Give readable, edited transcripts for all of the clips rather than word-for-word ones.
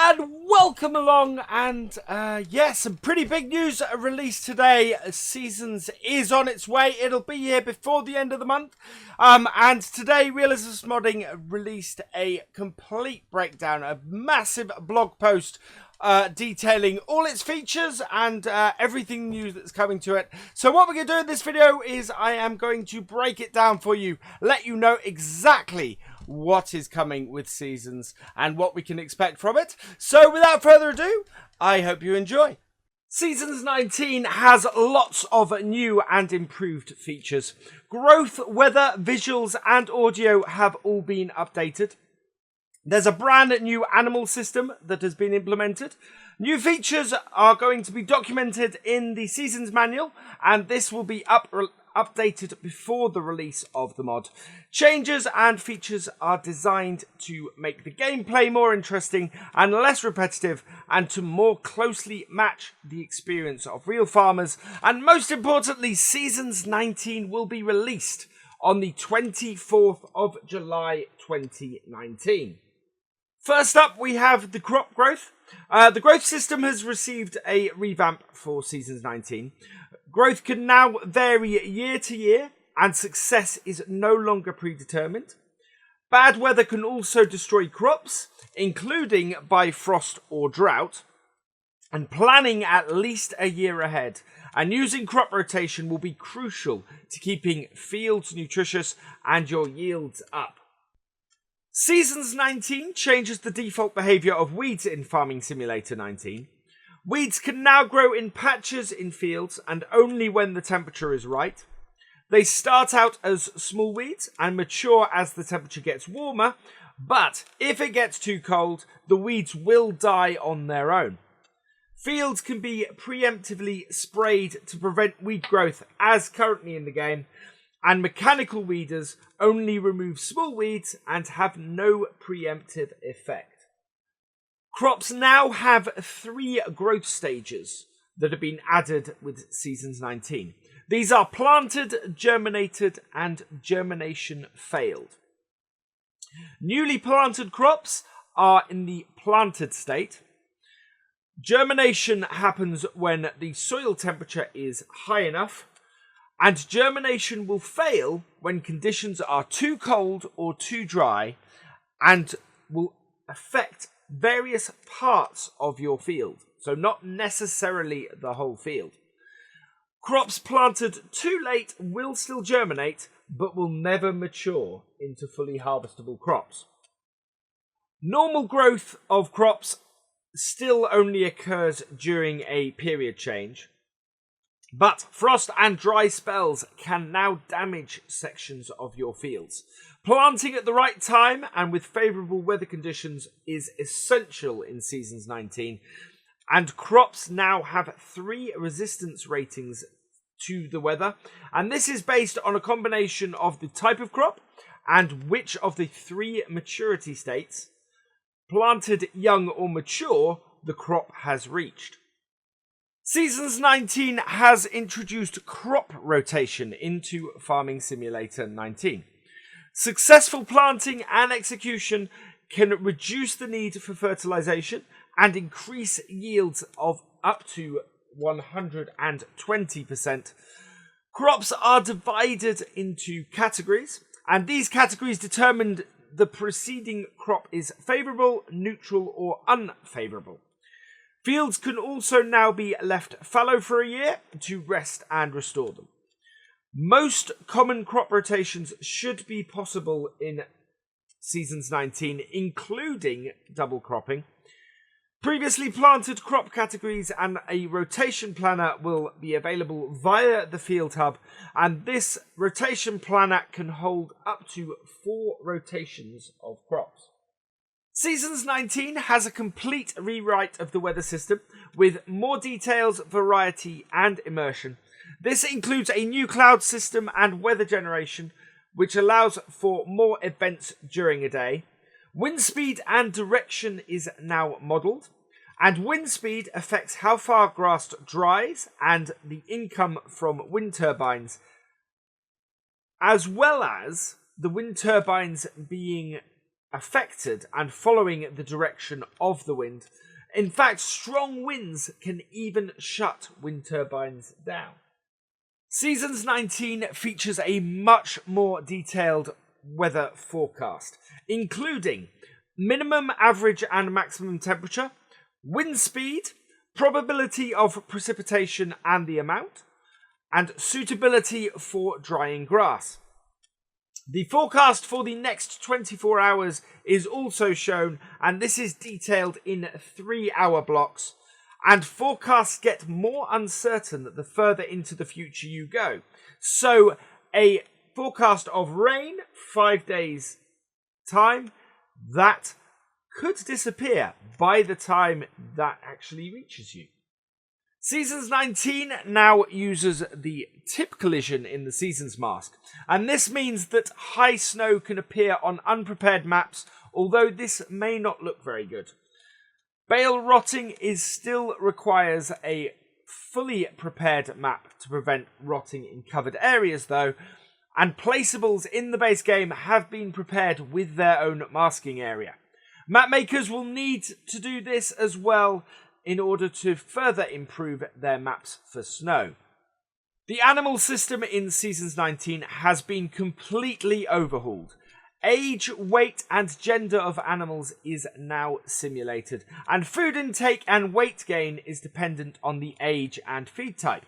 and welcome along. And some pretty big news released today. Seasons is on its way. It'll be here before the end of the month. And today Realismus Modding released a complete breakdown, a massive blog post detailing all its features and everything new that's coming to it. So what we're going to do in this video is I am going to break it down for you, let you know exactly what is coming with Seasons and what we can expect from it. So without further ado, I hope you enjoy. Seasons 19 has lots of new and improved features. Growth, weather, visuals and audio have all been updated. There's a brand new animal system that has been implemented. New features are going to be documented in the Seasons manual, and this will be updated before the release of the mod. Changes and features are designed to make the gameplay more interesting and less repetitive, and to more closely match the experience of real farmers. And most importantly, Seasons 19 will be released on the 24th of July 2019. First up, we have the crop growth. The growth system has received a revamp for Seasons 19. Growth can now vary year to year, and success is no longer predetermined. Bad weather can also destroy crops, including by frost or drought. And planning at least a year ahead and using crop rotation will be crucial to keeping fields nutritious and your yields up. Seasons 19 changes the default behaviour of weeds in Farming Simulator 19. Weeds can now grow in patches in fields and only when the temperature is right. They start out as small weeds and mature as the temperature gets warmer, but if it gets too cold, the weeds will die on their own. Fields can be preemptively sprayed to prevent weed growth as currently in the game, and mechanical weeders only remove small weeds and have no preemptive effect. Crops now have 3 growth stages that have been added with Seasons 19. These are planted, germinated, and germination failed. Newly planted crops are in the planted state. Germination happens when the soil temperature is high enough, and germination will fail when conditions are too cold or too dry and will affect various parts of your field, so not necessarily the whole field. Crops planted too late will still germinate, but will never mature into fully harvestable crops. Normal growth of crops still only occurs during a period change, but frost and dry spells can now damage sections of your fields. Planting at the right time and with favourable weather conditions is essential in Seasons 19, and crops now have 3 resistance ratings to the weather, and this is based on a combination of the type of crop and which of the 3 maturity states, planted, young or mature, the crop has reached. Seasons 19 has introduced crop rotation into Farming Simulator 19. Successful planting and execution can reduce the need for fertilization and increase yields of up to 120%. Crops are divided into categories, and these categories determine the preceding crop is favourable, neutral or unfavourable. Fields can also now be left fallow for a year to rest and restore them. Most common crop rotations should be possible in Seasons 19, including double cropping. Previously planted crop categories and a rotation planner will be available via the Field Hub, and this rotation planner can hold up to 4 rotations of crops. Seasons 19 has a complete rewrite of the weather system with more details, variety and immersion. This includes a new cloud system and weather generation, which allows for more events during a day. Wind speed and direction is now modelled, and wind speed affects how far grass dries and the income from wind turbines, as well as the wind turbines being affected and following the direction of the wind. In fact, strong winds can even shut wind turbines down. Seasons 19 features a much more detailed weather forecast, including minimum, average and maximum temperature, wind speed, probability of precipitation and the amount, and suitability for drying grass. The forecast for the next 24 hours is also shown, and this is detailed in 3-hour blocks. And forecasts get more uncertain the further into the future you go. So a forecast of rain 5 days time, that could disappear by the time that actually reaches you. Seasons 19 now uses the tip collision in the Seasons mask, and this means that high snow can appear on unprepared maps, although this may not look very good. Bale rotting still requires a fully prepared map to prevent rotting in covered areas though, and placeables in the base game have been prepared with their own masking area. Map makers will need to do this as well in order to further improve their maps for snow. The animal system in Seasons 19 has been completely overhauled. Age, weight and gender of animals is now simulated, and food intake and weight gain is dependent on the age and feed type.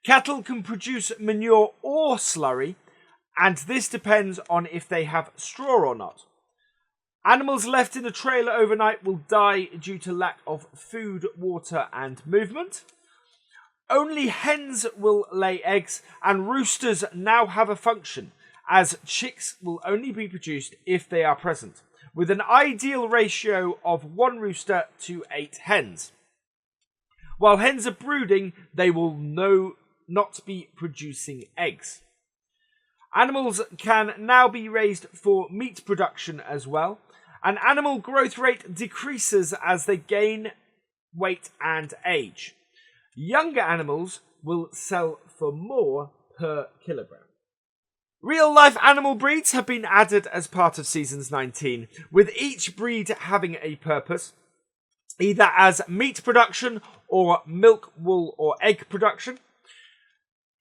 Cattle can produce manure or slurry, and this depends on if they have straw or not. Animals left in a trailer overnight will die due to lack of food, water and movement. Only hens will lay eggs, and roosters now have a function, as chicks will only be produced if they are present, with an ideal ratio of 1 rooster to 8 hens. While hens are brooding, they will not be producing eggs. Animals can now be raised for meat production as well, and animal growth rate decreases as they gain weight and age. Younger animals will sell for more per kilogram. Real-life animal breeds have been added as part of Seasons 19, with each breed having a purpose, either as meat production or milk, wool or egg production.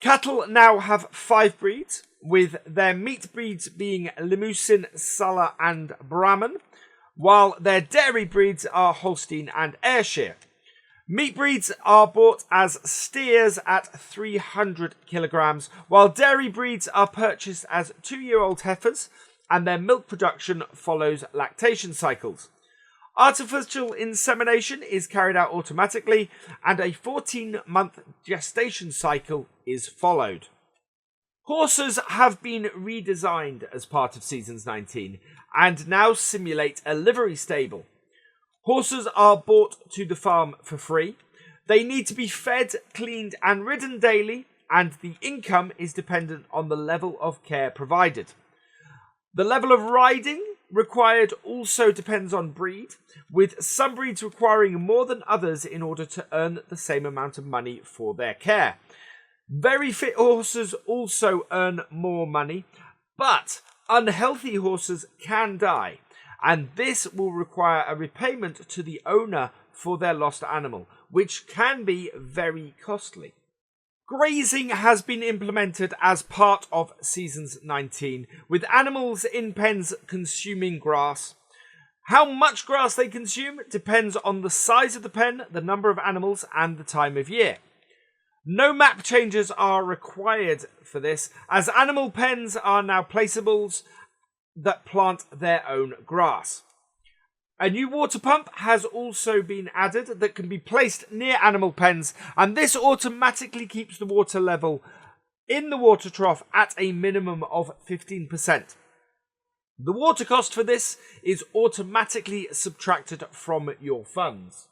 Cattle now have 5 breeds, with their meat breeds being Limousin, Sala and Brahman, while their dairy breeds are Holstein and Ayrshire. Meat breeds are bought as steers at 300 kilograms, while dairy breeds are purchased as 2-year-old heifers, and their milk production follows lactation cycles. Artificial insemination is carried out automatically, and a 14-month gestation cycle is followed. Horses have been redesigned as part of Seasons 19, and now simulate a livery stable. Horses are brought to the farm for free. They need to be fed, cleaned and ridden daily, and the income is dependent on the level of care provided. The level of riding required also depends on breed, with some breeds requiring more than others in order to earn the same amount of money for their care. Very fit horses also earn more money, but unhealthy horses can die, and this will require a repayment to the owner for their lost animal, which can be very costly. Grazing has been implemented as part of Seasons 19, with animals in pens consuming grass. How much grass they consume depends on the size of the pen, the number of animals, and the time of year. No map changes are required for this, as animal pens are now placeables that plant their own grass. A new water pump has also been added that can be placed near animal pens, and this automatically keeps the water level in the water trough at a minimum of 15%. The water cost for this is automatically subtracted from your funds.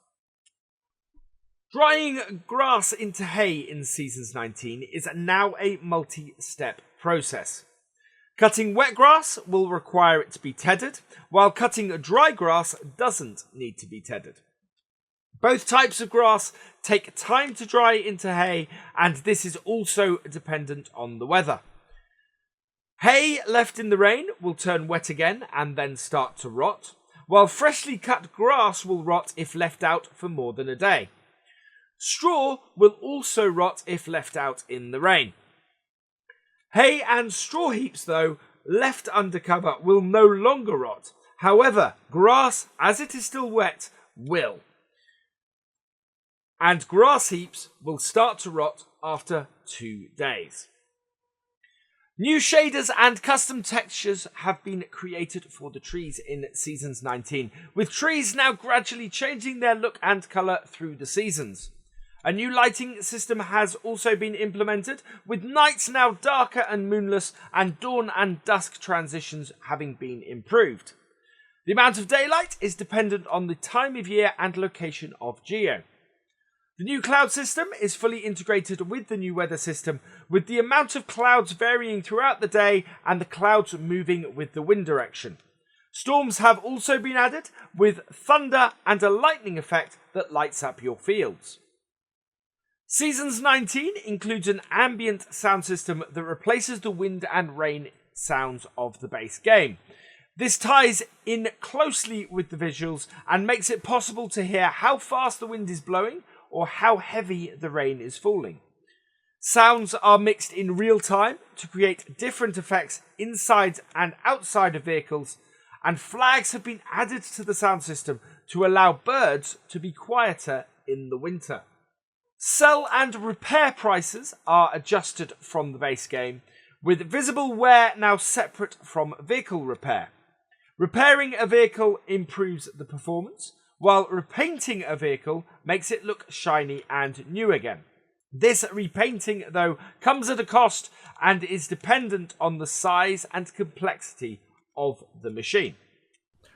Drying grass into hay in Seasons 19 is now a multi-step process. Cutting wet grass will require it to be tedded, while cutting dry grass doesn't need to be tedded. Both types of grass take time to dry into hay, and this is also dependent on the weather. Hay left in the rain will turn wet again and then start to rot, while freshly cut grass will rot if left out for more than a day. Straw will also rot if left out in the rain. Hay and straw heaps, though, left under cover will no longer rot. However, grass, as it is still wet, will. And grass heaps will start to rot after 2 days. New shaders and custom textures have been created for the trees in Seasons 19, with trees now gradually changing their look and colour through the seasons. A new lighting system has also been implemented, with nights now darker and moonless, and dawn and dusk transitions having been improved. The amount of daylight is dependent on the time of year and location of geo. The new cloud system is fully integrated with the new weather system, with the amount of clouds varying throughout the day and the clouds moving with the wind direction. Storms have also been added, with thunder and a lightning effect that lights up your fields. Seasons 19 includes an ambient sound system that replaces the wind and rain sounds of the base game. This ties in closely with the visuals and makes it possible to hear how fast the wind is blowing or how heavy the rain is falling. Sounds are mixed in real time to create different effects inside and outside of vehicles, and flags have been added to the sound system to allow birds to be quieter in the winter. Sell and repair prices are adjusted from the base game, with visible wear now separate from vehicle repair. Repairing a vehicle improves the performance, while repainting a vehicle makes it look shiny and new again. This repainting, though, comes at a cost and is dependent on the size and complexity of the machine.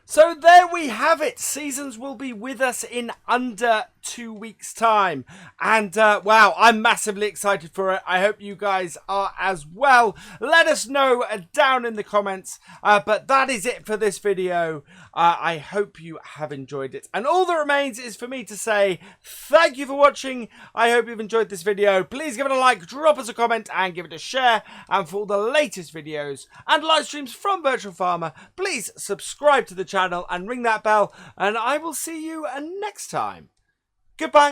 So there we have it. Seasons will be with us in under 2 weeks' time. And wow, I'm massively excited for it. I hope you guys are as well. Let us know down in the comments. But that is it for this video. I hope you have enjoyed it. And all that remains is for me to say thank you for watching. I hope you've enjoyed this video. Please give it a like, drop us a comment, and give it a share. And for all the latest videos and live streams from Virtual Farmer, please subscribe to the channel and ring that bell, and I will see you next time. Goodbye.